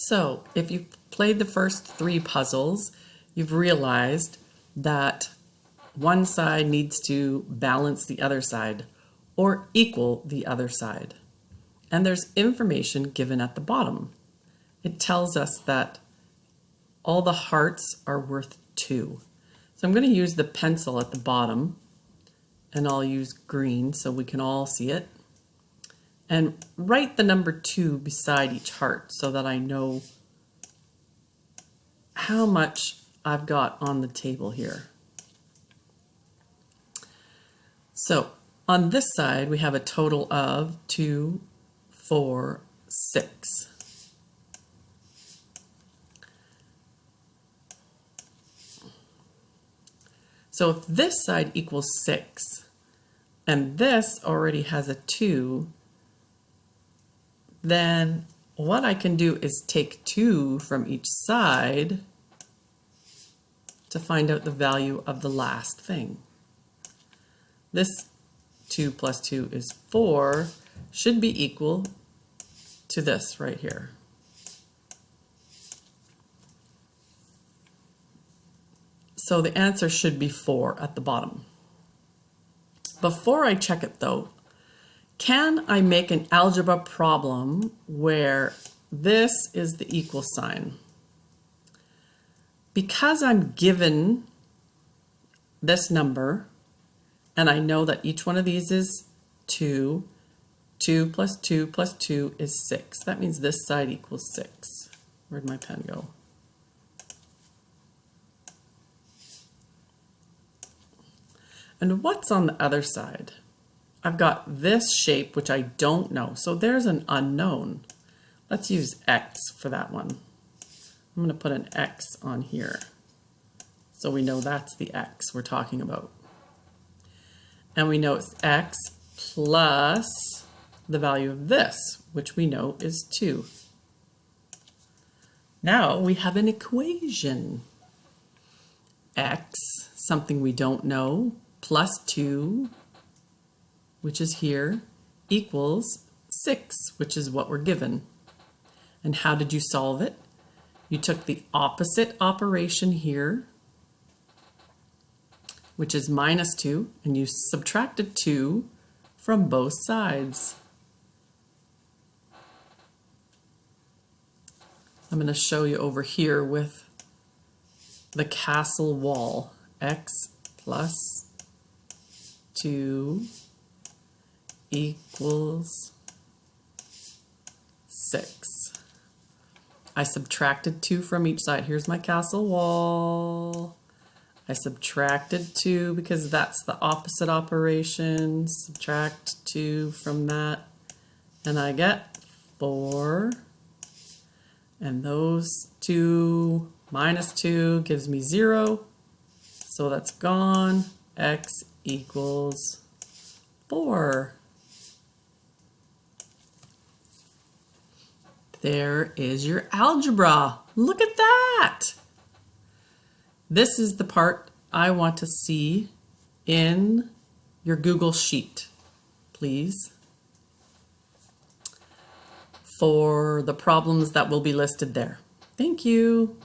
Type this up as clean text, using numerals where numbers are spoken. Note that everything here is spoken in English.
So if you've played the first 3 puzzles, you've realized that one side needs to balance the other side or equal the other side. And there's information given at the bottom. It tells us that all the hearts are worth 2. So I'm going to use the pencil at the bottom, and I'll use green so we can all see it. And write the number 2 beside each heart so that I know how much I've got on the table here. So on this side, we have a total of 2, 4, 6. So if this side equals 6, and this already has a 2, then what I can do is take 2 from each side to find out the value of the last thing. This 2 plus 2 is 4 should be equal to this right here. So the answer should be 4 at the bottom. Before I check it though, can I make an algebra problem where this is the equal sign? Because I'm given this number, and I know that each one of these is 2, 2 plus 2 plus 2 is 6. That means this side equals 6. Where'd my pen go? And what's on the other side? I've got this shape, which I don't know. So there's an unknown. Let's use X for that one. I'm going to put an X on here, so we know that's the X we're talking about. And we know it's X plus the value of this, which we know is 2. Now we have an equation. X, something we don't know, plus 2, which is here, equals 6, which is what we're given. And how did you solve it? You took the opposite operation here, which is minus 2, and you subtracted 2 from both sides. I'm going to show you over here with the castle wall. X plus 2 equals 6. I subtracted 2 from each side. Here's my castle wall. I subtracted 2 because that's the opposite operation. Subtract 2 from that, and I get 4. And those 2 minus 2 gives me 0. So that's gone. X equals 4. There is your algebra. Look at that. This is the part I want to see in your Google Sheet, please, for the problems that will be listed there. Thank you.